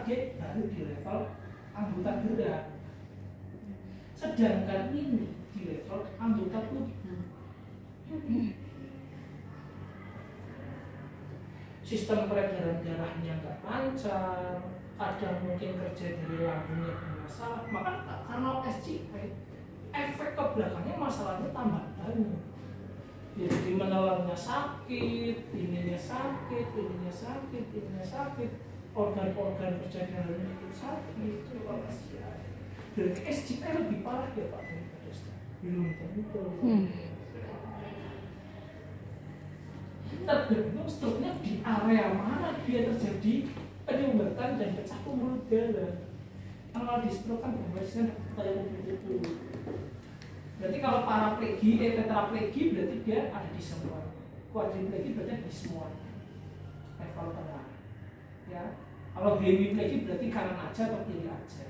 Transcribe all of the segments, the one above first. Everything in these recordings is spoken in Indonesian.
dia baru di level anggota gerak. Sedangkan ini di level anggota tubuh. Sistem peredaran darahnya nggak lancar, kadang mungkin kerja dari lambungnya bermasalah. Maka karena SGI, efek ke belakangnya masalahnya tambah banyak. Jadi menelannya sakit, ininya sakit, ininya sakit, ininya sakit, organ-organ kerja darahnya itu sakit, itu kalau SGI. Berarti SGI lebih parah ya Pak daripada stroke? Belum tentu. Tergantung stroke-nya di area mana dia terjadi penyumbatan dan pecah pembuluh darah. Kalau di stroke kan biasanya kayak begitu. Berarti kalau paraplegi, tetraplegi berarti dia ada di semua. Quadriplegi berarti di semua level tengah. Ya. Kalau hemiplegi berarti kanan aja atau kiri aja.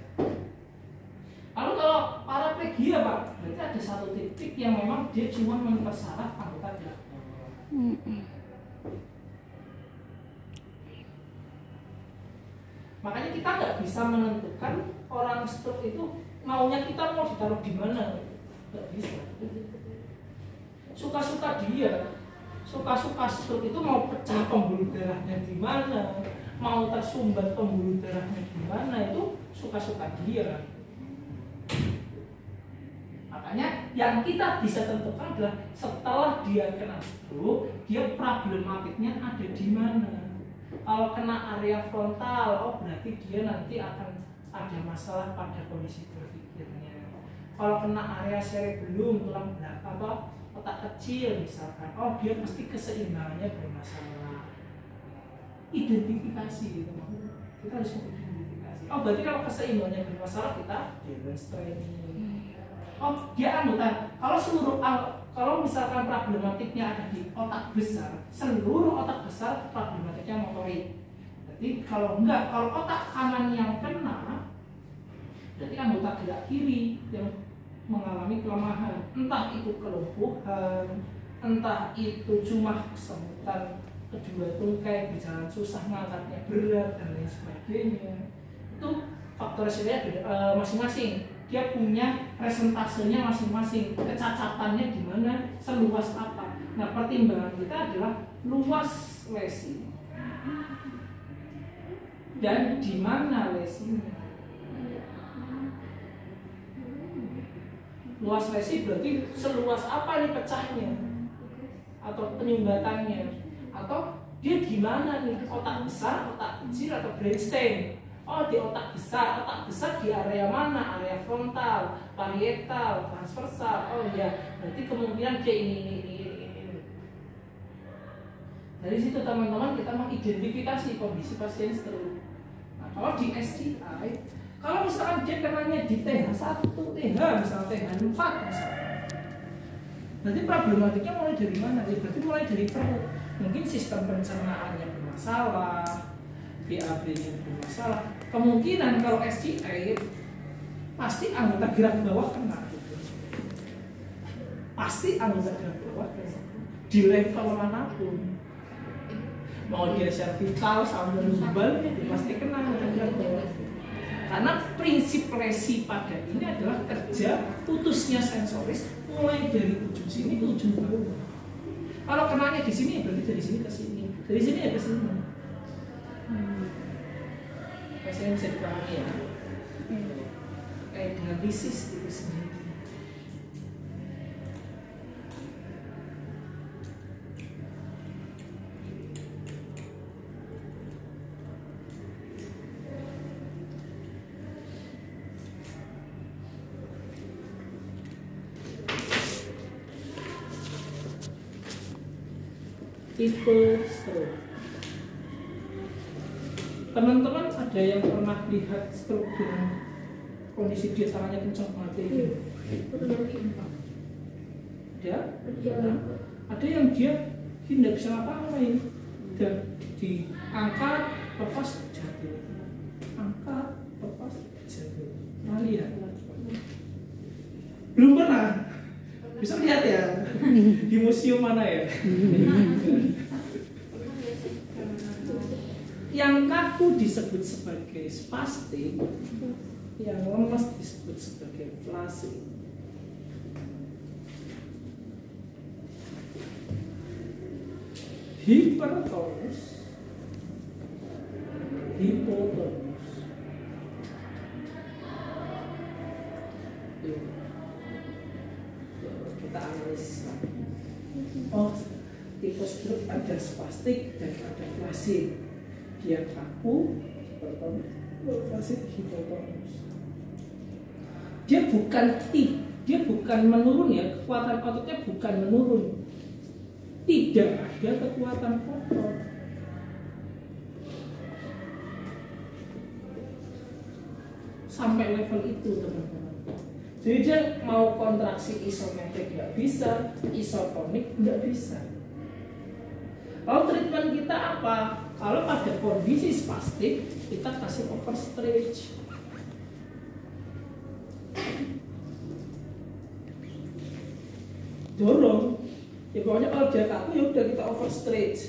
Lalu kalau paraplegi ya Pak, berarti ada satu titik yang memang dia cuma mempersyarat anggota gerak. Makanya kita nggak bisa menentukan orang stroke itu maunya kita mau ditaruh di mana, nggak bisa. Suka-suka dia, suka-suka stroke itu mau pecah pembuluh darahnya di mana, mau tersumbat pembuluh darahnya di mana, itu suka-suka dia. Makanya yang kita bisa tentukan adalah setelah dia kena stroke, dia problematiknya ada di mana. Kalau kena area frontal, oh berarti dia nanti akan ada masalah pada kondisi berpikirnya. Kalau kena area cerebellum, tulang belakang atau otak kecil misalkan, oh dia pasti keseimbangannya bermasalah. Identifikasi gitu, kita harus mengidentifikasi. Oh berarti kalau keseimbangannya bermasalah kita balance training. Oh dia anggota. Kalau misalkan problematiknya ada di otak besar, seluruh otak besar problematiknya motorik. Jadi kalau otak kanan yang kena, berarti anggota gerak kiri yang mengalami kelemahan. Entah itu kelumpuhan, entah itu cuma kesemutan kedua tungkai, berjalan susah, ngangkatnya berat dan lain sebagainya. Itu faktor resikonya masing-masing. Dia punya presentasenya masing-masing, kecacatannya di mana, seluas apa. Nah, pertimbangan kita adalah luas lesi dan di mana lesinya. Luas lesi berarti seluas apa nih pecahnya atau penyumbatannya, atau dia di mana nih, otak besar, otak kecil, atau brainstem. Oh di otak besar di area mana? Area frontal, parietal, transversal. Oh iya, berarti kemungkinan dia ini. Dari situ teman-teman kita mengidentifikasi kondisi pasien stroke. Nah kalau di SGI, kalau misalkan dia kenanya di TH1, misalnya TH4 misalnya, berarti problematiknya mulai dari mana? Ya, berarti mulai dari perut. Mungkin sistem pencernaannya bermasalah, BAB-nya bermasalah. Kemungkinan kalau SGI pasti anggota gerak bawah kena. Pasti anggota gerak bawah kena. Di level manapun. Mau dia cervical sampai lumbar pasti kena anggota gerak bawah. Karena prinsip lesi pada ini adalah kerja putusnya sensoris mulai dari ujung sini ke ujung bawah. Kalau kenanya di sini berarti dari sini ke sini. Dari sini ya ke sini. Saya bisa dipahami ya, kayak dengan disease itu sendiri. Tipe stroke. Teman-teman ada yang pernah lihat stroke dengan kondisi dia tangannya kencang banget ini? Ada yang dia tidak bisa ngapain, dan diangkat lepas jatuh, angkat lepas jatuh. Nah lihat, belum pernah. Bisa lihat ya di museum mana ya? yang kaku disebut sebagai spastik, yang lemas disebut sebagai flasik. Hipertonus, hipotonus. Yuk, kita analisis lagi. Oh, tipe stroke ada spastik dan ada flasik. Dia kaku, hipertonus, flasik, hipotonus. Dia bukan menurun ya, kekuatan ototnya bukan menurun. Tidak ada kekuatan otot. Sampai level itu teman-teman. Jadi dia mau kontraksi isometrik nggak bisa, isotonik nggak bisa. Kalau treatment kita apa? Kalau pada kondisi spastik kita kasih overstretch. Dorong. Ya pokoknya kalau dia kaku ya udah kita overstretch.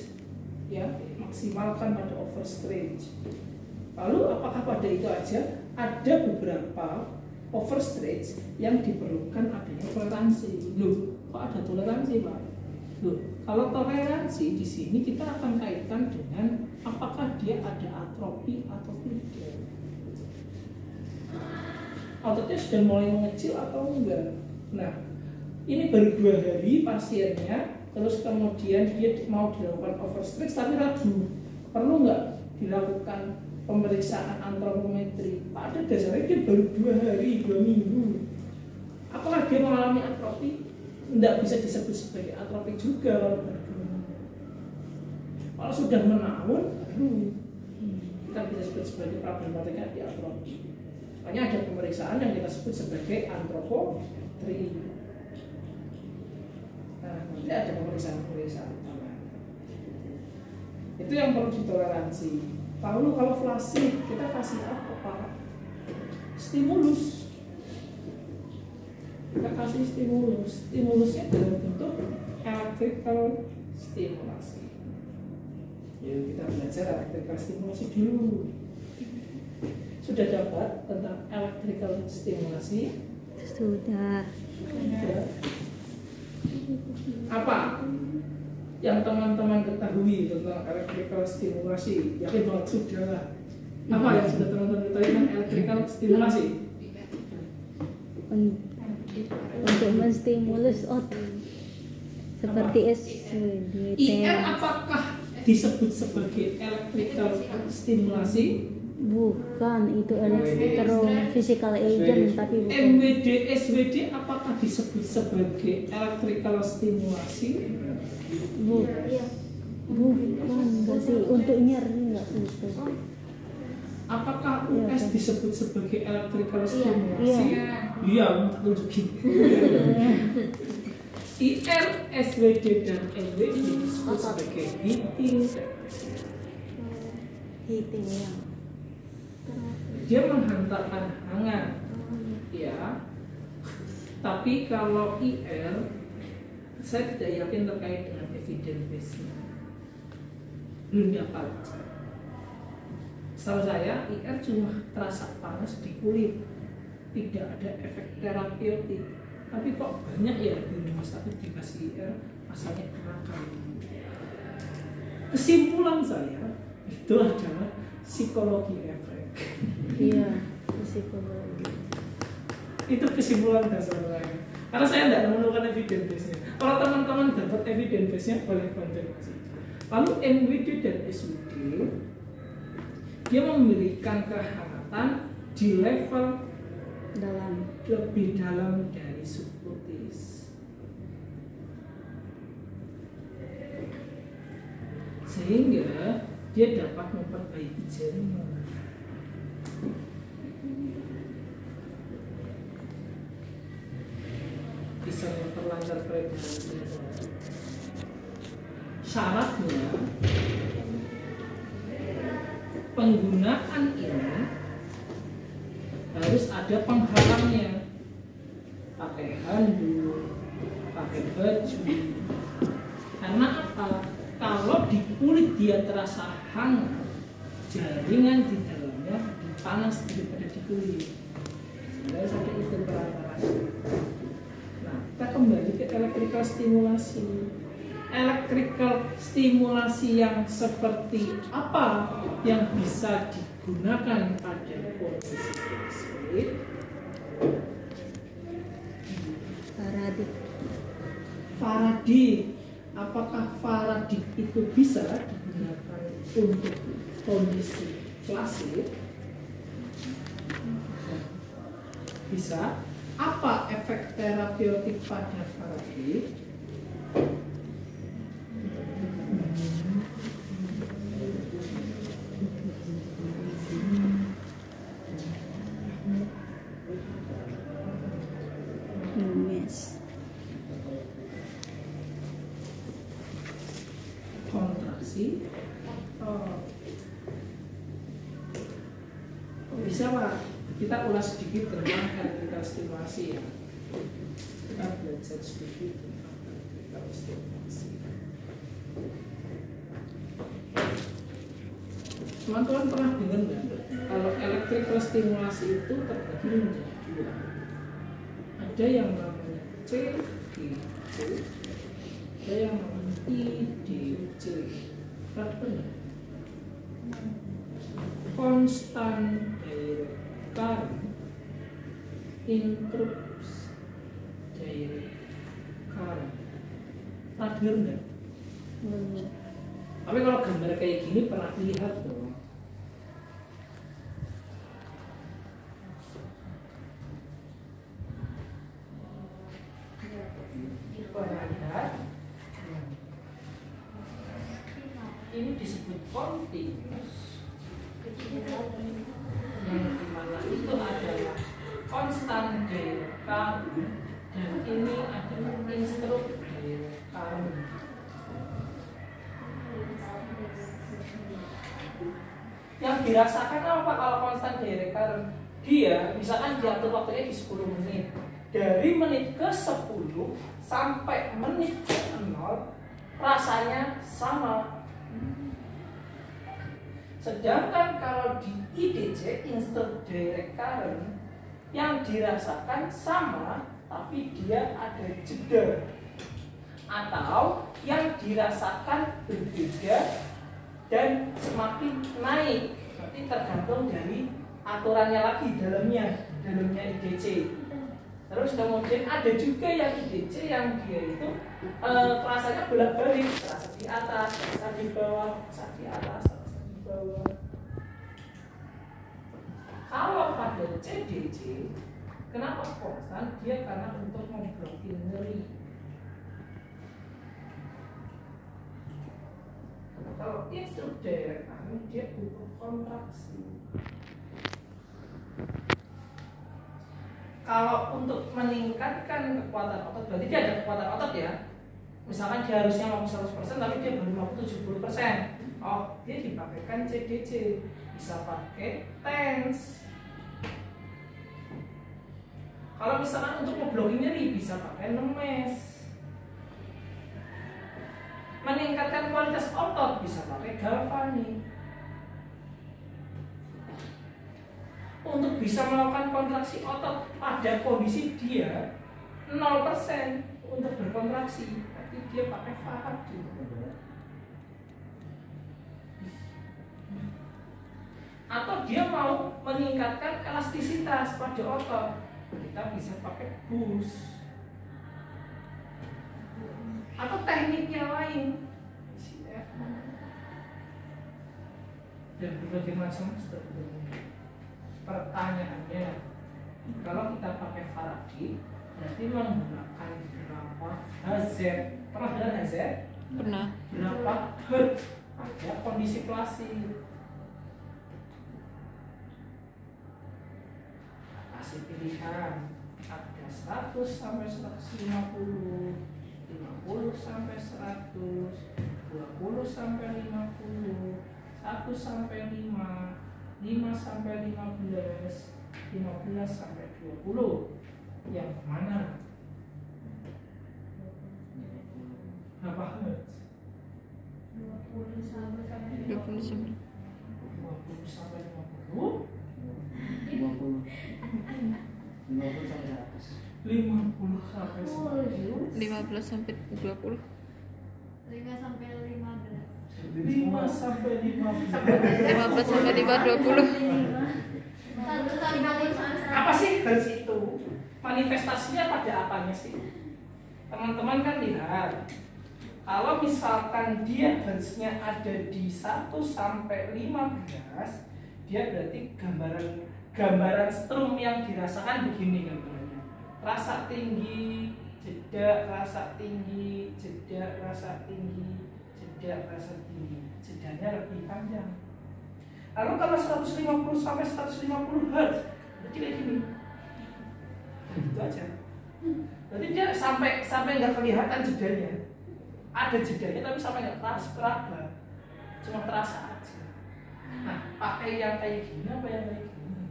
Ya, maksimalkan pada overstretch. Lalu apakah pada itu aja? Ada beberapa overstretch yang diperlukan adanya toleransi. Loh, kok ada toleransi, Pak? Loh, kalau toleransi di sini kita akan kaitkan dengan apakah dia ada atrofi atau tidak. Ototnya sudah mulai mengecil atau enggak? Nah, ini baru 2 hari pasiennya, terus kemudian dia mau dilakukan overstretch tapi ragu, perlu nggak dilakukan pemeriksaan antropometri? Pada dasarnya dia baru 2 hari, 2 minggu. Apakah dia mengalami atrofi? Nggak bisa disebut sebagai atrofi juga kalau baru 2 minggu. Kalau sudah menahun, kita bisa sebut sebagai problematika di atrofi. Makanya ada pemeriksaan yang kita sebut sebagai antropometri. Nah, nanti ada pemeriksaan tambahan. Itu yang perlu ditoleransi. Lalu kalau flasik kita kasih apa, Pak? Stimulus. Kita kasih stimulus. Stimulusnya dalam bentuk electrical stimulasi. Yuk kita belajar electrical stimulasi dulu. Sudah dapat tentang electrical stimulasi? Sudah. Apa yang teman-teman ketahui tentang electrical stimulasi? Yakin banget sudah lah. Apa yang sudah teman-teman ketahui tentang electrical stimulasi? Untuk menstimulus otot seperti SWDT. IR apakah disebut sebagai electrical stimulasi? Bukan, itu electrophysical agent tapi bukan. MWD, SWD apakah disebut sebagai electrical stimulasi? Bukan, enggak sih. Untuk nyeri enggak itu. Apakah US disebut sebagai electrical stimulasi? Iya, tak tunjukin. IR, SWD dan MWD disebut sebagai heating. Heating ya. Dia menghantarkan hangat, ya. Tapi kalau IR, saya tidak yakin terkait dengan evidence base-nya. Belum dapat. Setahu saya, IR cuma terasa panas di kulit, tidak ada efek terapeutik. Tapi kok banyak ya di rumah sakit dikasih IR, asalnya kenakal. Kesimpulan saya itu adalah psikologi efek. Iya, psikologi. Itu kesimpulan dasar saya. Karena saya tidak menemukan evidence base-nya. Kalau teman-teman dapat evidence base-nya boleh konfirmasi. Lalu MWD dan SWD dia memberikan kehangatan di level Dalam. lebih dalam dari subkutis. Sehingga dia dapat memperbaiki jaringan. Bisa memperlancar pregnancy. Syaratnya penggunaan ini harus ada penghalangnya, pakai handuk, pakai baju. Karena apa? Kalau di kulit dia terasa hangat, jaringan di dalamnya lebih panas daripada di kulit, sehingga sampai itu perantara. Nah, kita kembali ke electrical stimulasi. Electrical stimulasi yang seperti apa yang bisa digunakan pada kondisi tersebut? Faraday. Apakah Faraday itu bisa digunakan untuk kondisi klasik? Bisa. Apa efek terapeutik pada Faraday? Kontraksi. Bisa Pak, kita ulas sedikit tentang electrical stimulasi ya. Kita belajar sedikit tentang electrical stimulasi. Teman-teman pernah dengar nggak kalau electrical stimulasi itu terbagi menjadi dua? Ada yang namanya CDC, ada yang namanya IDC. Benar? Constant direct current interrupts direct current. Pernah dengar nggak? Tapi kalau gambar kayak gini pernah lihat dong. Pernah lihat? Ini disebut continuous, yang dimana itu adalah constant direct current dan ini adalah interrupt direct current. Yang dirasakan apa kalau constant direct current? Dia misalkan diatur waktunya di 10 menit. Dari menit ke 10 sampai menit ke 0 rasanya sama. Sedangkan kalau di IDC, instant direct current, yang dirasakan sama tapi dia ada jeda, atau yang dirasakan berbeda dan semakin naik. Nanti tergantung dari aturannya lagi dalamnya IDC. Terus kemudian ada juga yang IDC yang dia itu rasanya bolak-balik, rasa di atas, rasa di bawah, rasa di atas, rasa di bawah. Kalau pada CDC, kenapa konstan? Dia karena untuk memblokir nyeri. Kalau instruct direct current dia butuh kontraksi. Kalau untuk meningkatkan kekuatan otot, berarti dia ada kekuatan otot ya. Misalkan dia harusnya mampu 100% tapi dia baru mampu 70%. Oh, dia dipakaikan CDC. Bisa pakai TENS. Kalau misalkan untuk ngeblocking nyeri bisa pakai NEMES. Meningkatkan kualitas otot bisa pakai galvanik. Untuk bisa melakukan kontraksi otot pada kondisi dia 0% untuk berkontraksi, tapi dia pakai Faraday. Atau dia mau meningkatkan elastisitas pada otot, kita bisa pakai boost. Atau tekniknya lain, dan berbagai macam sebagainya. Pertanyaannya, kalau kita pakai Faraday, berarti menggunakan berapa Hz? Pernah dengar Hz? Pernah. Berapa Hertz pada kondisi klasik? Kasih pilihan, ada 100 sampai 150, 50 sampai 100, 20 sampai 50, 1 sampai 5, 5 sampai 15, 15 sampai 20. Yang mana? Berapa hertz? 20 sampai 20 40 sampai 50. 50 sampai atas. 50 sampai 100. 15 sampai 20. 5 sampai 15. 5 sampai 15. 15 sampai 20. 1 sampai 5. Apa sih hertz itu? Manifestasinya pada apanya sih? Teman-teman kan lihat, kalau misalkan dia hertznya ada di 1 sampai 15, dia berarti gambaran strum yang dirasakan begini gambarannya. Rasa tinggi, jeda, rasa tinggi, jeda, rasa tinggi, jeda, rasa tinggi. Jedanya lebih panjang. Lalu kalau 150 sampai 150 Hz, berarti kayak gini. Gitu aja. Berarti dia sampai nggak kelihatan jedanya. Ada jedanya tapi sampai nggak terasa, cuma terasa aja. Nah, pakai yang kayak gini apa yang kayak gini?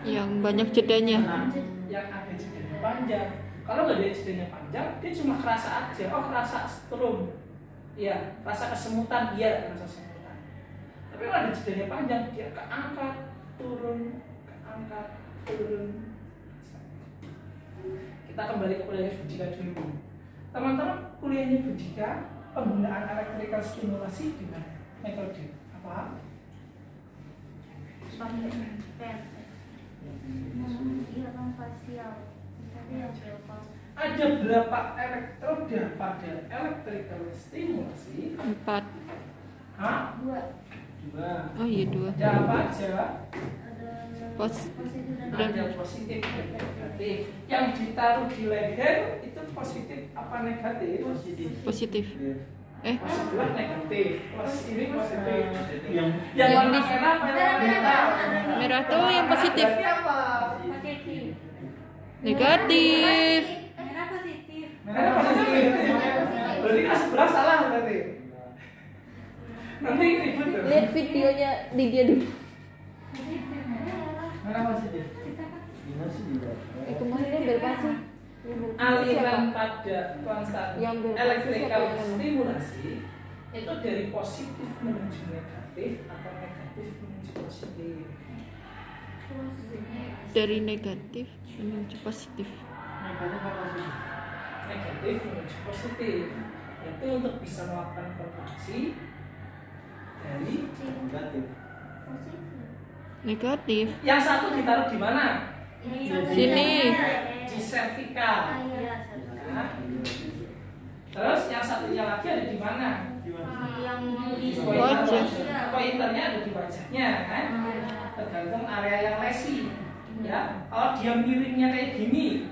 Yang banyak jedanya. Nah, yang ada jedanya panjang. Kalau nggak ada jedanya panjang, dia cuma kerasa aja. Oh, kerasa strum. Iya, rasa kesemutan, iya, rasa kesemutan. Tapi kalau ada jedanya panjang, dia keangkat, turun, keangkat, turun. Kita kembali ke kuliahnya Budika dulu. Teman-teman, kuliahnya Budika, penggunaan electrical stimulasi di mana? Metode apa? Iya kan facial. Tadi yang berapa? Ada berapa elektroda pada electrical stimulasi? 4. Hah? 2. 2. Oh iya 2. Ada apa aja? Ada Positif dan Ada positif dan negatif. Yang ditaruh di leher itu positif apa negatif? Positif. Positif negatif. Ini positif. Yang Yang Yang warna di- merah apa yang merah? Merah tuh yang positif. Berarti apa? positif. Negatif. Merah positif. Merah positif. Berarti kelas 11 salah berarti. Nanti ribut tuh. Lihat videonya di dia dulu. Merah positif. gimana sih juga? Kemarin dia berpasi. Aliran pada konstan Yang berbasis electrical apa yang mana? stimulasi itu dari positif menuju negatif atau negatif menuju positif. Dari negatif menuju positif. Negatif apa sih? Negatif menuju positif, yaitu untuk bisa melakukan kontraksi dari Negatif. Negatif. yang satu ditaruh di mana? Sini. Di servikal. Nah, terus yang satunya lagi ada di mana? Yang di Wajah. Pointernya ada di wajahnya kan? Tergantung area yang lesi. Ya, kalau dia miringnya kayak gini,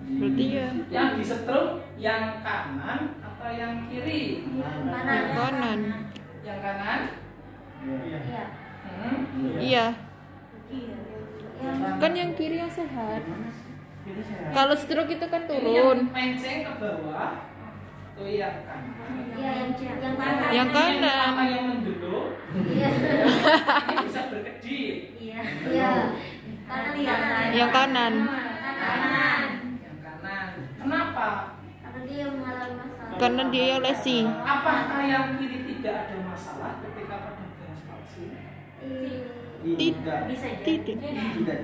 Berarti ya yang disetrum yang kanan atau yang kiri? yang kanan. Yang kanan? Iya. Iya. Hmm. Iya. Iya. Kan yang kiri yang sehat. Ini saya. Kalau stroke itu kan Ini yang turun. menceng ke bawah, tuh yang kanan. Iya yang kanan. Yang kanan. Apa yang mendulur? Iya. Ini bisa berkedip. Iya. Iya. Kanan kanan. Yang kanan. Kanan. Yang kanan. Kenapa? Karena dia mengalami masalah. Karena dia lesi. Apakah yang kiri tidak ada masalah ketika pada garis palsu? Tidak. Bisa jadi. Tidak. Tidak.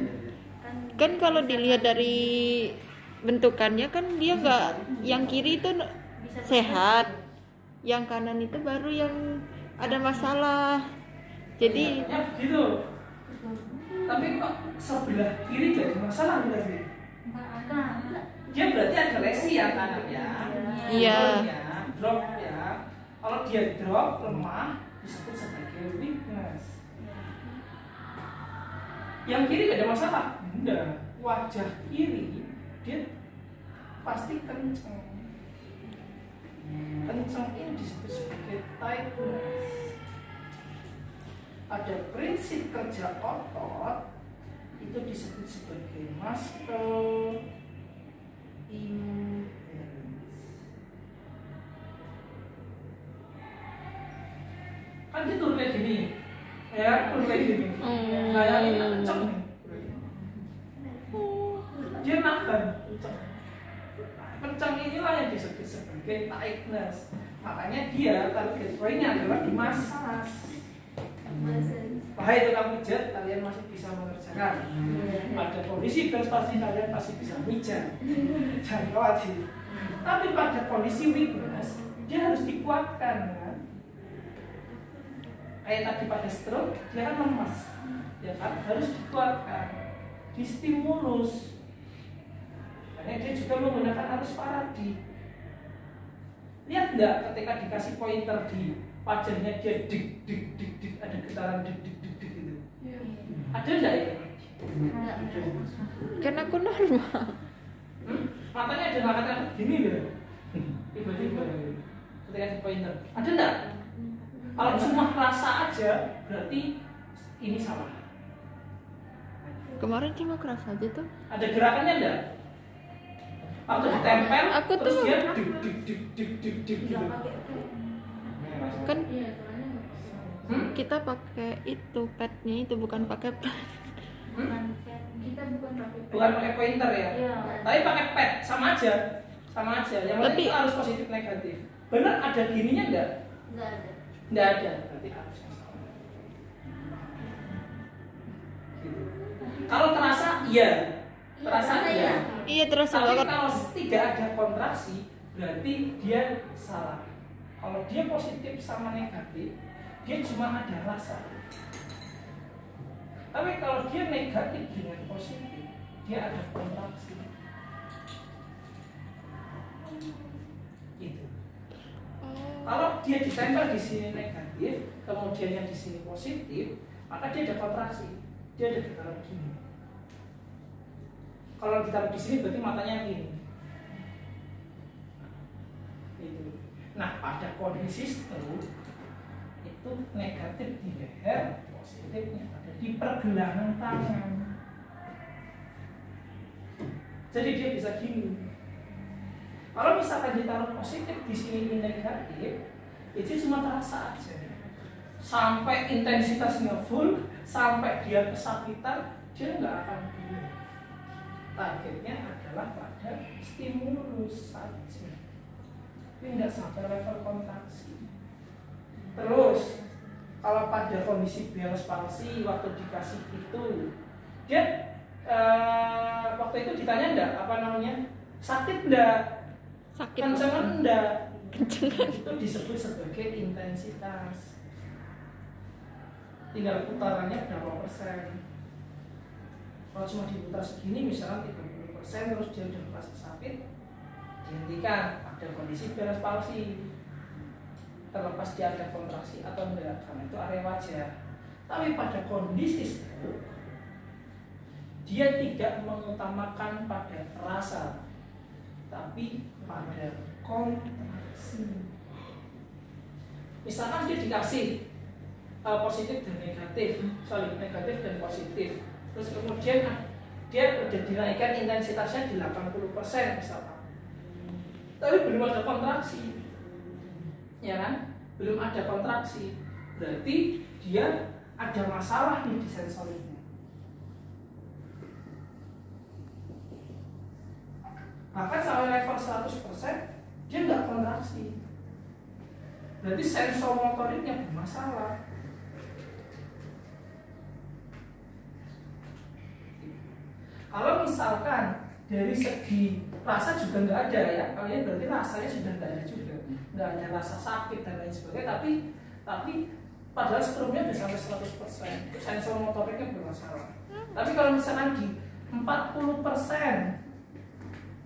Kan kalau dilihat dari bentukannya kan dia nggak, yang kiri itu sehat, yang kanan itu baru yang ada masalah. Jadi Ya begitu. Tapi kok sebelah kiri gak ada masalah berarti? Dia berarti ada lesi yang kanan ya. Iya. Ya, drop ya. Kalau dia drop lemah disebut sebagai weakness. Yang kiri gak ada masalah. Enggak. Wajah kiri dia pasti kenceng. Kenceng ini disebut sebagai tightness. Ada prinsip kerja otot itu disebut sebagai muscle imbalance. Kan dia turun kayak gini, ya turun kayak gini. Nah yang ini kenceng nih. Dia nahan kenceng. Kenceng inilah yang disebut sebagai tightness. Makanya dia target poinnya adalah di massage. Bahaya itu kamu pijat, kalian masih bisa mengerjakan. Pada kondisi beres palsi kalian pasti bisa mijat. Jangan khawatir. Tapi pada kondisi weakness, dia harus dikuatkan kan. Kayak tadi pada stroke, dia kan lemas, ya kan, harus dikuatkan, distimulus. Karena dia juga menggunakan arus Faraday. Lihat nggak ketika dikasih pointer di pajarnya dia dik dik dik dik, ada getaran dik dik dik dik gitu. Ada nggak itu? Kan aku normal. Matanya ada ngangkatnya gini loh. Tiba-tiba ketika di pointer. Ada nggak? Kalau cuma rasa aja berarti ini salah. Kemarin cuma keras aja tuh. Ada gerakannya enggak? Waktu ditempel, Aku terus tuh- dia dik dik dik dik dik dik gitu. Kan Iya, soalnya kita pakai itu padnya itu bukan pakai pad. bukan pad. Kita bukan pakai pad. Bukan pakai pointer ya? Iya. Tapi pakai pad, sama aja. Sama aja. Yang penting Tapi- itu harus positif negatif. Benar ada gininya enggak? Enggak ada. Enggak ada. Berarti harusnya salah. Gitu. Kalau terasa iya. Terasa iya. Iya terasa Tapi banget. kalau tidak ada kontraksi, berarti dia salah. Kalau dia positif sama negatif, dia cuma ada rasa. Tapi kalau dia negatif dengan positif, dia ada kontraksi. Gitu. Kalau dia ditempel di sini negatif, kemudian yang di sini positif, maka dia ada kontraksi. Dia ada getaran begini. Kalau ditaruh di sini berarti matanya gini. Itu. Nah, pada kondisi stroke itu negatif di leher, positifnya ada di pergelangan tangan. Jadi dia bisa gini. Kalau misalkan ditaruh positif di sini ini negatif, itu cuma terasa aja. Sampai intensitasnya full, sampai dia kesakitan, dia nggak akan gini. Targetnya adalah pada stimulus saja, tidak sampai level kontraksi. Terus kalau pada kondisi Bell's palsy waktu dikasih itu, dia waktu itu ditanya enggak apa namanya, sakit enggak, Sakit. kencengan enggak, itu disebut sebagai intensitas. Tinggal putarannya berapa persen. Kalau cuma diputar segini misalnya 30%, terus dia udah merasa sakit, dihentikan. Ada kondisi Bell's palsy, terlepas dia ada kontraksi atau enggak, karena itu area wajah. Tapi pada kondisi stroke, dia tidak mengutamakan pada rasa, tapi pada kontraksi. Misalkan dia dikasih positif dan negatif, negatif dan positif. Terus kemudian dia udah dinaikkan intensitasnya di 80% misalkan, tapi belum ada kontraksi, ya kan? Belum ada kontraksi, berarti dia ada masalah nih di sensorinya. Bahkan sampai level 100% dia nggak kontraksi, berarti sensor motoriknya bermasalah. Kalau misalkan dari segi rasa juga nggak ada ya, kalian berarti rasanya sudah nggak ada juga, nggak ada rasa sakit dan lain sebagainya. Tapi padahal stroke-nya bisa sampai 100%, sensor motoriknya bermasalah. Tapi kalau misalkan di 40%,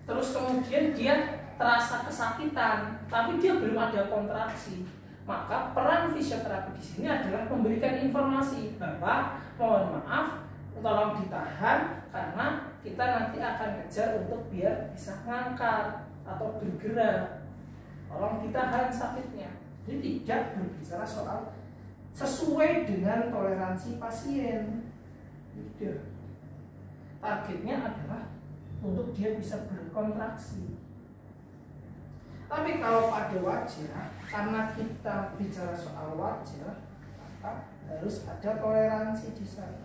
terus kemudian dia terasa kesakitan, tapi dia belum ada kontraksi, maka peran fisioterapi di sini adalah memberikan informasi, Bapak, mohon maaf, tolong ditahan karena kita nanti akan kejar untuk biar bisa ngangkat atau bergerak. Tolong ditahan sakitnya. Jadi tidak berbicara soal sesuai dengan toleransi pasien. Tidak. Targetnya adalah untuk dia bisa berkontraksi. Tapi kalau pada wajah, karena kita bicara soal wajah, maka harus ada toleransi di sana.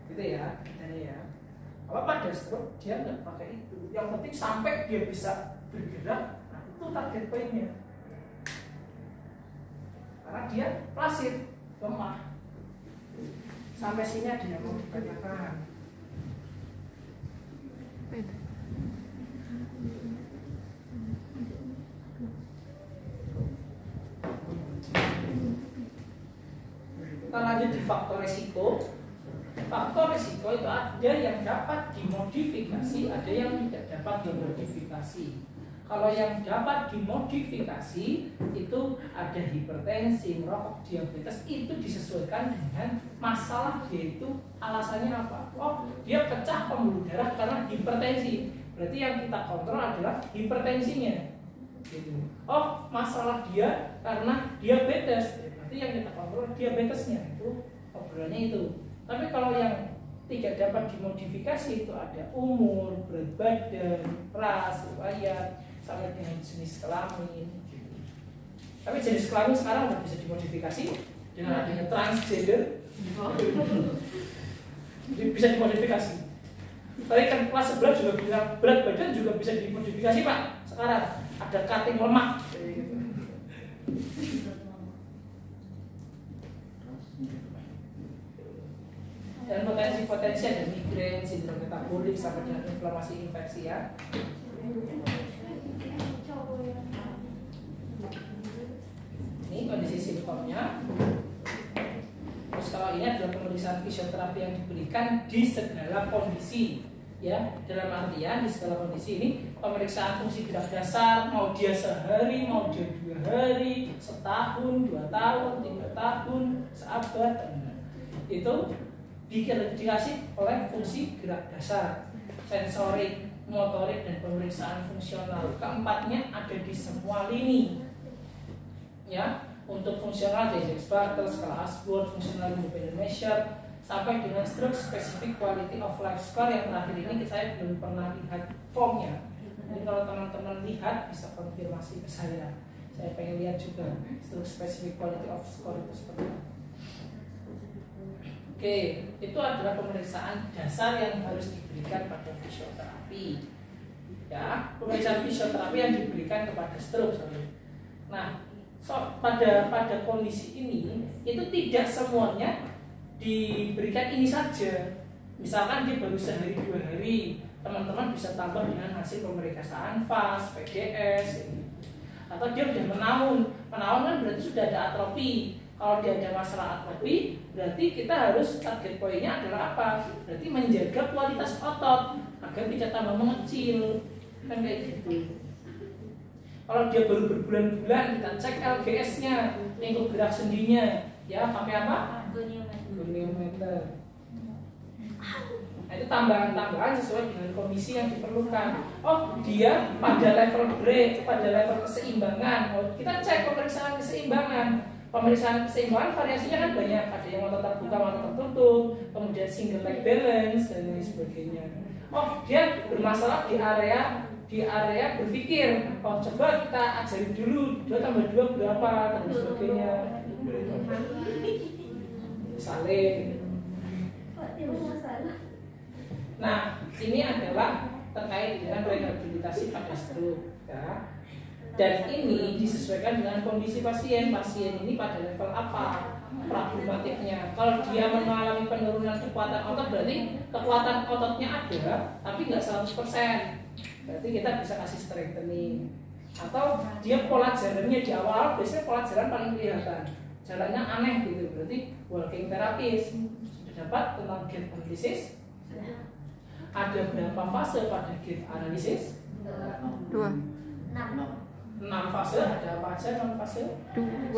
Gitu ya, ya. Kalau pada stroke dia nggak pakai itu. Yang penting sampai dia bisa bergerak, nah itu target poinnya. Karena karena dia flasid, lemah. Sampai sini ada yang mau ditanyakan. Kita lanjut di faktor resiko. Faktor resiko itu ada yang dapat dimodifikasi, ada yang tidak dapat dimodifikasi. Kalau yang dapat dimodifikasi itu ada hipertensi, merokok, diabetes, itu disesuaikan dengan masalah dia itu alasannya apa. Oh, dia pecah pembuluh darah karena hipertensi. Berarti yang kita kontrol adalah hipertensinya. Gitu. Oh, masalah dia karena diabetes. Berarti yang kita kontrol diabetesnya. Itu obrolannya itu. Tapi kalau yang tidak dapat dimodifikasi itu ada umur, berat badan, ras, riwayat, sampai dengan jenis kelamin. Tapi jenis kelamin sekarang udah bisa dimodifikasi dengan adanya transgender. Jadi bisa dimodifikasi. Tadi kan kelas 11 juga bilang berat badan juga bisa dimodifikasi Pak. Sekarang ada cutting lemak. Dan potensi-potensi ada migrain, sindrom metabolik, sampai dengan inflamasi infeksi ya. Ini kondisi simptomnya. Terus kalau ini adalah pemeriksaan fisioterapi yang diberikan di segala kondisi, ya. Dalam artian di segala kondisi ini pemeriksaan fungsi gerak dasar, mau dia sehari, mau dia 2 hari, setahun, 2 tahun, 3 tahun, seabad, itu dikasih oleh fungsi gerak dasar, sensorik, motorik, dan pemeriksaan fungsional. Keempatnya ada di semua lini. Ya, untuk fungsional dari Bartle, skala Ashworth, fungsional independent measure, sampai dengan stroke specific quality of life score yang terakhir ini saya belum pernah lihat formnya. Jadi kalau teman-teman lihat bisa konfirmasi ke saya. Saya pengen lihat juga stroke specific quality of score itu seperti apa. Oke, itu adalah pemeriksaan dasar yang harus diberikan pada fisioterapi. Ya, pemeriksaan fisioterapi yang diberikan kepada stroke. Nah, pada kondisi ini itu tidak semuanya diberikan ini saja. Misalkan dia baru sehari 2 hari, teman-teman bisa tambah dengan hasil pemeriksaan FAS, PGS, atau dia sudah menaun kan berarti sudah ada atrofi. Kalau dia ada masalah atrofi, berarti kita harus target poinnya adalah apa? Berarti menjaga kualitas otot agar tidak tambah mengecil, kan kayak gitu. Kalau dia baru berbulan-bulan, kita cek LGS-nya, lingkup gerak sendinya, ya pakai apa? Goniometer. Nah, itu tambahan-tambahan sesuai dengan kondisi yang diperlukan. Oh, dia pada level break, pada level keseimbangan. Oh, kita cek pemeriksaan keseimbangan. Pemeriksaan keseimbangan variasinya kan banyak, ada yang otot terbuka, otot tertutup, kemudian single leg balance dan lain sebagainya. Oh, dia bermasalah di area berpikir. Oh, coba kita ajarin dulu 2 tambah 2 berapa dan sebagainya. Saling. Nah, ini adalah terkait dengan rehabilitasi pada stroke, ya. Dan ini disesuaikan dengan kondisi pasien. Pasien ini pada level apa problematiknya. Kalau dia mengalami penurunan kekuatan otot, berarti kekuatan ototnya ada, tapi nggak 100%. Berarti kita bisa kasih strengthening. Atau dia pola jalannya di awal, biasanya pola jalan paling kelihatan. Jalannya aneh gitu, berarti walking terapis. Sudah dapat tentang gait analisis. Ada berapa fase pada gait analisis? 2. 6 fase, ada apa aja 6 fase? 2.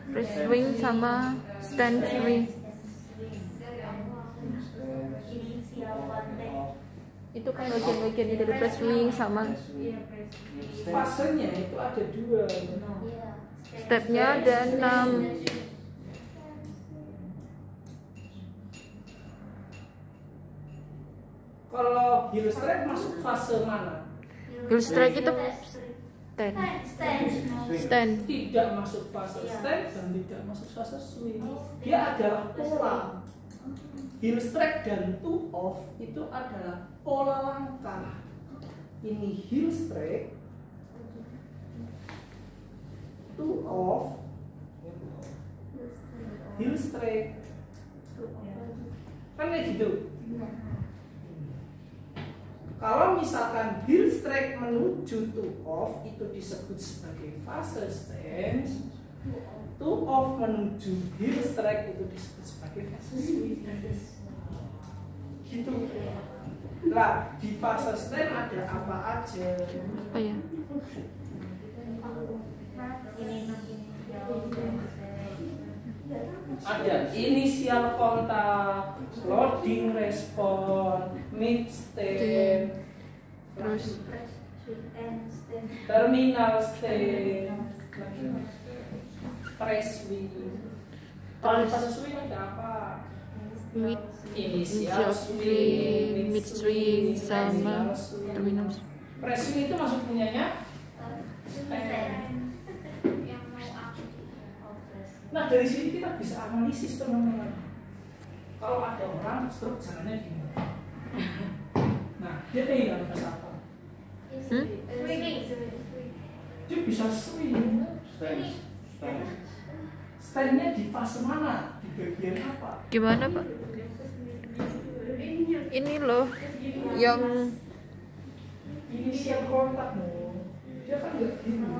Free swing sama stand swing. Itu kan bagian-bagian dari free swing sama Fasenya itu ada 2. stepnya ada 6. Kalau heel strike masuk fase mana? Heel strike itu stand. Tidak masuk fase stand dan tidak masuk fase swing. Dia adalah pola. Heel strike dan two off itu adalah pola langkah. Ini heel strike, two of heel straight. Kan kayak gitu. Kalau misalkan heel straight menuju two off itu disebut sebagai fase stance. Two off menuju heel straight itu disebut sebagai fase swing. Gitu. Lah di fase stance ada apa aja? Oh ya. Ada initial kontak, loading respon, mid stand, Terus terminal stand, press swing. Kalau di fase swing ada apa? mid Initial swing, mid swing sama terminal. Press swing itu maksud punyanya stand. Nah dari sini kita bisa analisis teman-teman. Kalau ada orang stroke jalannya gimana? Nah dia kehilangan fase apa? Dia bisa swing. Stand-nya di fase mana? Di bagian apa? Gimana Pak? Ini loh yang Inisial kontakmu. Dia kan nggak gini.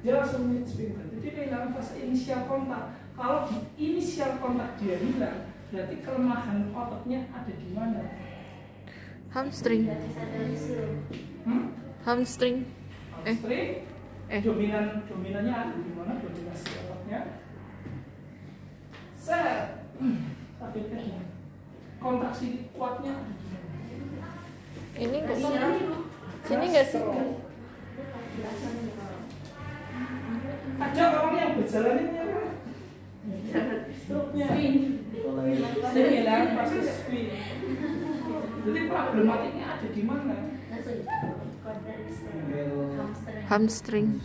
Dia langsung mid swing. Jadi dia kehilangan fase inisial kontak. Kalau di inisial kontak dia hilang, berarti kelemahan ototnya ada di mana? hamstring. Hamstring. Hamstring. Dominannya ada di mana? Dominasi ototnya. Set. Tapi kontraksi kuatnya ada di mana? Ini enggak sih? Sini enggak sih? Ada orang yang berjalan ini apa? Stroke-nya. Dia hilang fase swing. Jadi problematiknya ada di mana? Hamstring.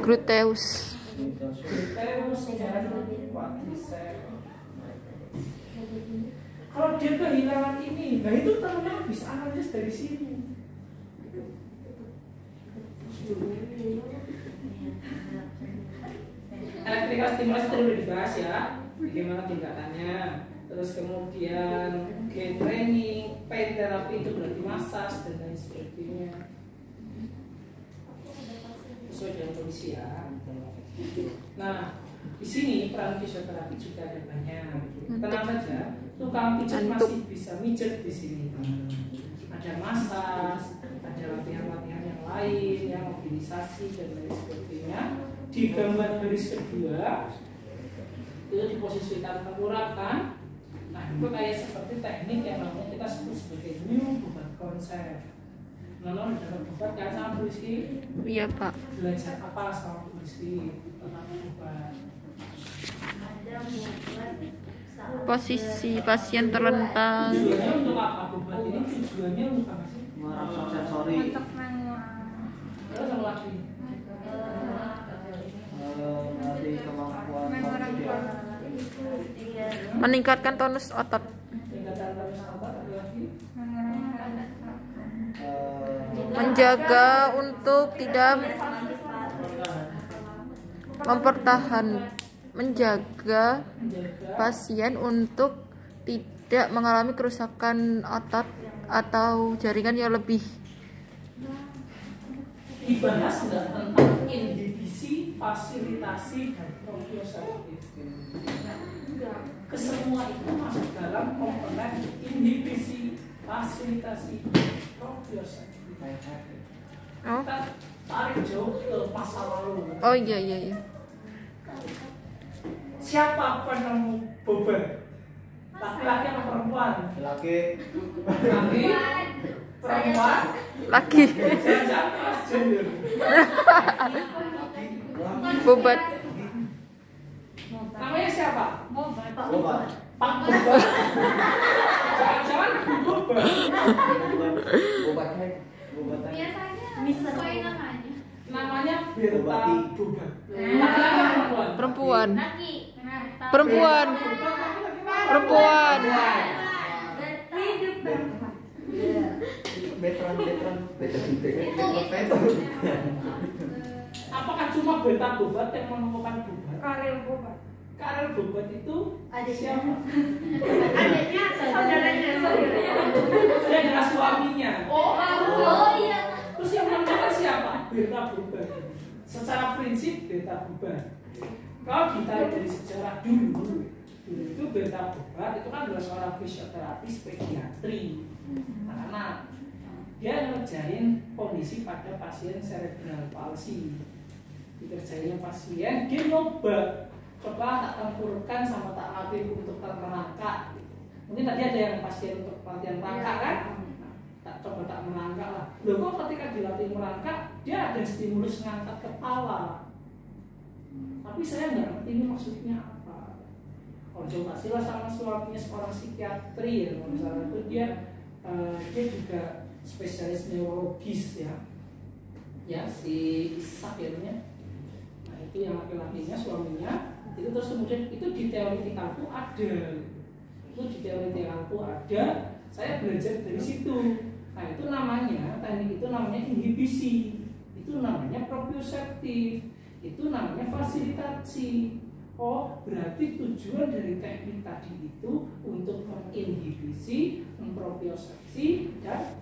Gluteus. Gluteus dan quadricep. Kalau dia kehilangan ini, nah itu teman-teman bisa analisis dari sini. Elektrikal stimulasi tadi udah dibahas ya, bagaimana tingkatannya. Terus kemudian gait training, pain therapy itu berarti massage dan lain sebagainya. Sesuai dengan kondisi ya. Nah, di sini peran fisioterapi juga ada banyak. Tenang saja, tukang pijat masih bisa mijet di sini. Ada massage, ada latihan-latihan yang lain, yang mobilisasi dan lain sebagainya. Di gambar baris kedua itu diposisikan tengkorakan. Nah itu kayak seperti teknik yang namanya kita sebut sebagai new bubat konsep. Nono dalam bubat kan sama Bu Rizky? Iya Pak. Belajar apa sama Bu Rizky tentang bubat? Posisi pasien terlentang. Tujuannya untuk apa bubat ini? Tujuannya untuk apa sih? Merangsang sensori. Terus sama lagi. Melatih kemampuan kognitif. Meningkatkan tonus otot. Tingkatan tonus otot ada lagi. Menjaga untuk tidak menjaga pasien untuk tidak mengalami kerusakan otot atau jaringan yang lebih. Dibahas nggak tentang inhibisi, fasilitasi, dan proprioceptif? Kesemua itu masuk dalam komponen inhibisi, fasilitasi, proprioceptif. Oh. Kita tarik jauh ke masa lalu. Oh iya. Siapa penemu boba? Laki-laki atau perempuan? Laki. Laki, perempuan, Lagi. jangan transgender. Bobat. Namanya siapa? Bobat. Pak Bobat. Jangan-jangan Bobat. Bobat. Bobat. Sesuai namanya. Namanya Berta Bobati. Bobat. Laki-laki atau perempuan? Perempuan. Perempuan. veteran Apakah cuma beta bobat yang menemukan bobat? Karel Bobat. Karel bobat itu Ada siapa? Adiknya, saudaranya. Dia adalah suaminya. Oh iya. Terus yang menemukan siapa? Beta bobat. Secara prinsip beta bobat. Kalau ditarik dari sejarah dulu itu beta bobat itu kan adalah seorang fisioterapis pediatri. Karena dia ngerjain kondisi pada pasien cerebral palsy. Dikerjainnya pasien, dia nyoba coba tak tengkurkan sama tak latih untuk merangkak. Mungkin tadi ada yang pasien untuk latihan merangkak kan? Tak coba tak merangkak lah. Loh kok ketika dilatih merangkak dia ada stimulus ngangkat kepala. Tapi saya nggak ngerti ini maksudnya apa. Konsultasilah sama suaminya seorang psikiatri ya, misalnya itu dia juga spesialis neurologis ya si Ishak ya namanya. Nah itu yang laki-lakinya suaminya itu terus kemudian itu di teoretikalku ada, itu di teoretikalku ada, saya belajar dari situ. Nah itu namanya teknik itu namanya inhibisi, itu namanya proprioceptif, itu namanya fasilitasi. Oh, berarti tujuan dari teknik tadi itu untuk menginhibisi, mempropriosepsi dan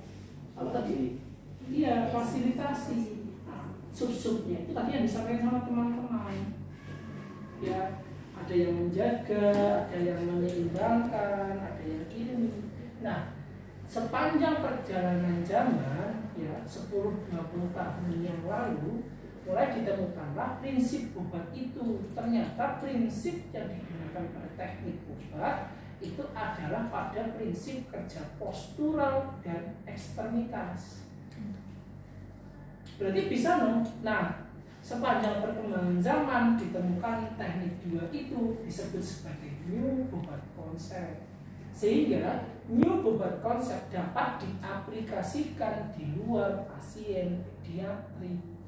apa tadi? Iya, fasilitasi. Nah, sub-subnya itu tadi yang disampaikan sama teman-teman. Ya, ada yang menjaga, ada yang menyeimbangkan, ada yang ini. Nah, sepanjang perjalanan zaman, ya 10-20 tahun yang lalu, mulai ditemukanlah prinsip obat itu. Ternyata prinsip yang digunakan pada teknik obat itu adalah pada prinsip kerja postural dan ekstremitas. Berarti bisa no? Nah, sepanjang perkembangan zaman ditemukan teknik dua itu disebut sebagai new obat konsep. Sehingga new obat konsep dapat diaplikasikan di luar pasien pediatri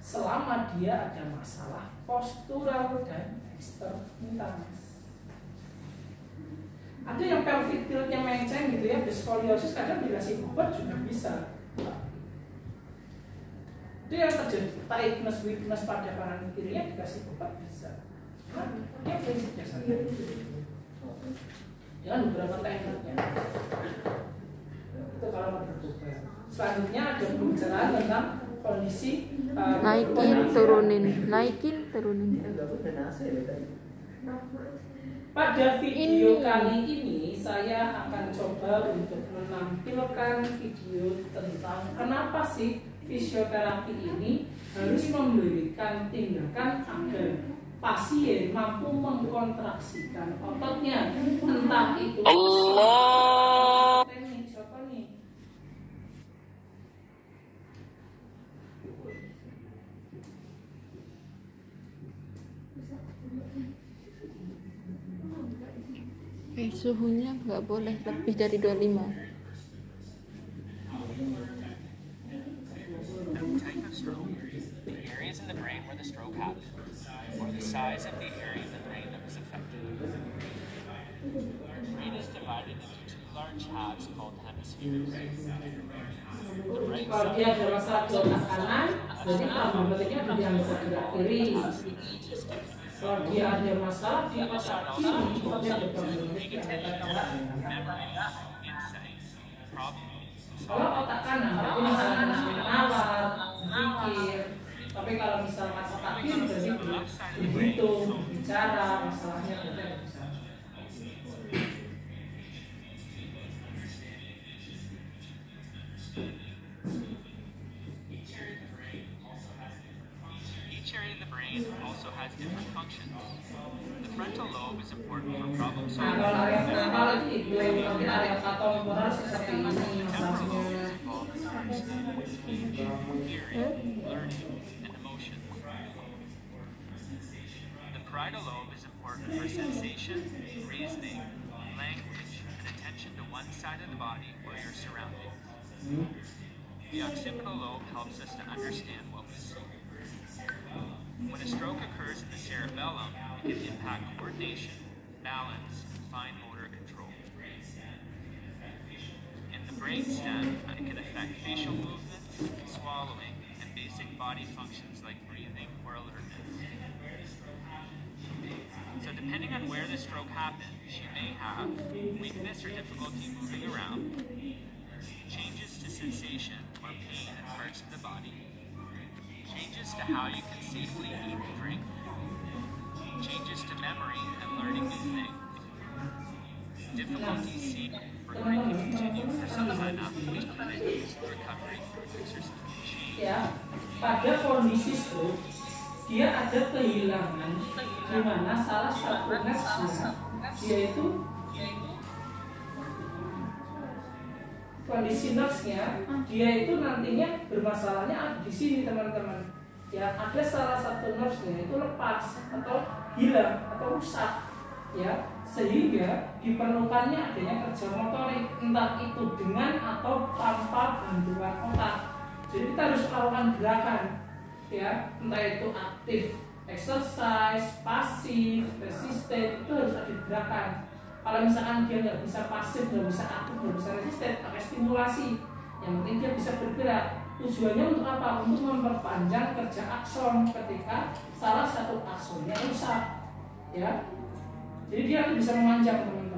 selama dia ada masalah postural dan ekstremitas. Ada yang pelvic tiltnya menceng gitu ya, skoliosis kadang dikasih obat juga bisa. Itu yang terjadi tightness weakness pada kanan kirinya dikasih obat bisa. Nah, dia prinsipnya saja. Dengan beberapa tekniknya. Itu kalau berbeda. Selanjutnya ada pembicaraan tentang kondisi naikin turunin. Pada video kali ini saya akan coba untuk menampilkan video tentang kenapa sih fisioterapi ini harus memberikan tindakan agar pasien mampu mengkontraksikan ototnya, entah itu Allah. Suhunya nggak boleh lebih dari 25. Type of stroke, the areas in the brain where the stroke happened, or the size of the area in the brain that was affected. The brain is divided into two large halves called hemispheres. The right Kalau dia ada masalah di otak kanan, jadi problematiknya ada di otak kiri. Kalau dia ada masalah di otak kiri, dia ada problematik di otak kanan. Kalau otak kanan, berarti misalnya nalar, berpikir. Tapi kalau misalnya otak kiri, berarti berhitung, bicara, masalahnya berarti ada bicara. Each area in the brain also has different functions. The frontal lobe is important for problem Nah, solving. kalau area frontal itu nanti area patomotoral seperti ini masalahnya. Hearing, learning, and emotion. The parietal lobe is important for sensation, reasoning, language, and attention to one side of the body or your surroundings. The occipital lobe helps us to understand what we see. When a stroke occurs in the cerebellum, it can impact coordination, balance, and fine motor control. In the brainstem can affect facial movement, swallowing, and basic body functions like breathing or alertness. So depending on where the stroke happened, she may have weakness or difficulty moving around, changes to sensation or pain in parts of the body, changes to how you can safely eat and drink, changes to memory and learning new things, difficulty seeing or going to continue for some time after recovery from exercise. Ya, pada kondisi stroke dia ada kehilangan di mana salah satu nervesnya yaitu kondisi nervesnya dia itu nantinya bermasalahnya di sini teman-teman. Ya, ada salah satu nervesnya itu lepas atau hilang atau rusak, ya, sehingga diperlukannya adanya kerja motorik, entah itu dengan atau tanpa bantuan otak. Jadi kita harus melakukan gerakan, ya, entah itu aktif, exercise, pasif, resisten, itu harus ada gerakan. Kalau misalkan dia nggak bisa pasif, nggak bisa aktif, nggak bisa resisten, pakai stimulasi. Yang penting dia bisa bergerak. Tujuannya untuk apa? Untuk memperpanjang kerja akson ketika salah satu aksonnya rusak, ya. Jadi dia akan bisa memanjang, teman-teman.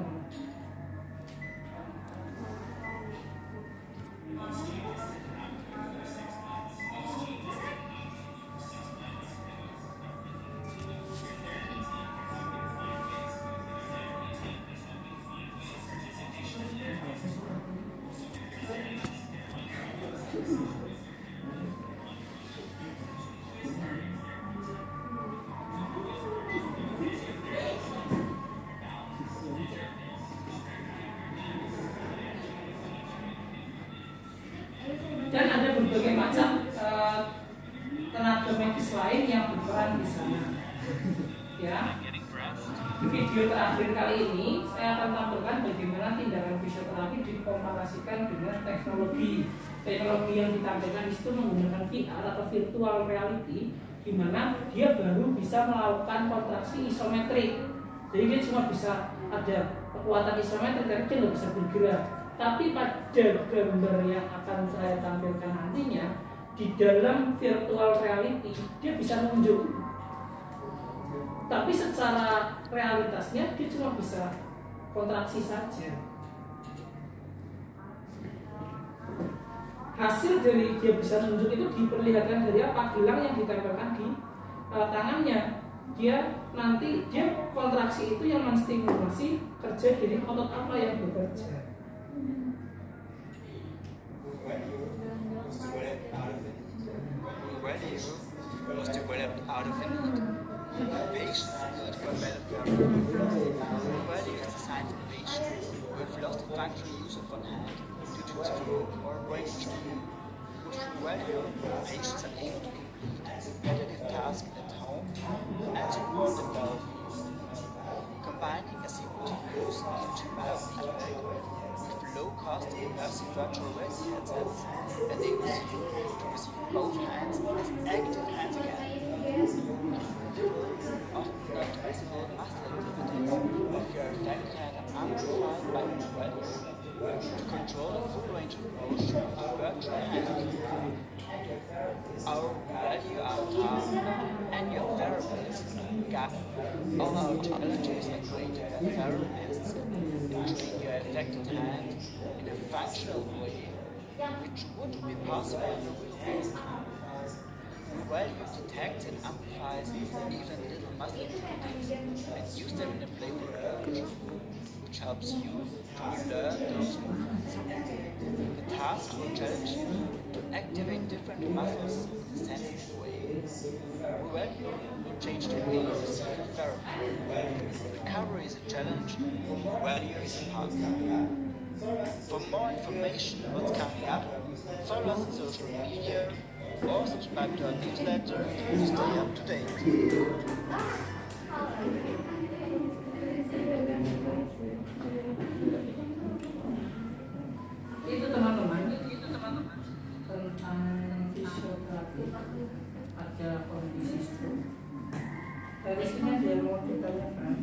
Dan ada berbagai macam tenaga medis lain yang berperan di sana. Ya, di video terakhir kali ini saya akan tampilkan bagaimana tindakan fisioterapi dikomparasikan dengan teknologi. Teknologi yang ditampilkan di situ menggunakan VR atau virtual reality, di mana dia baru bisa melakukan kontraksi isometrik. Jadi dia cuma bisa ada kekuatan isometrik, tapi dia nggak bisa bergerak. Tapi pada gambar yang akan saya tampilkan nantinya, di dalam virtual reality dia bisa nunjuk, tapi secara realitasnya dia cuma bisa kontraksi saja. Hasil dari dia bisa nunjuk itu diperlihatkan dari apa? Gelang yang ditempelkan di tangannya. Dia nanti kontraksi itu yang menstimulasi kerja dari otot apa yang bekerja. Was developed out of the need. Patients need for better care. Value is designed for patients who have lost the functional use of one hand due to stroke or brain injury. Through value, patients are able to complete repetitive tasks at home and support their well-being. Combining a simple use of 2 biopatterns with low-cost immersive virtual reality headsets enables you to receive both hands as active hands again. Often not visible muscle activities of your affected hand are amplified by your value to control the full range of motion of the virtual hand. Our value avatar and your therapist got all our technologies are created by therapists to train your affected hand in a functional way which wouldn't be possible in the real world. Value detects and amplifies even little muscle activities and use them in a playful approach, which helps you to learn those movements. The task will challenge you to activate different muscles in a sensitive way. Value will change the way you receive therapy. Recovery is a challenge, value is a partner. For more information on what's coming up, follow us on social media or subscribe to our newsletter to stay up to date. Itu teman-teman tentang fisioterapi pada kondisi stroke. Dari sini ada yang mau ditanyakan.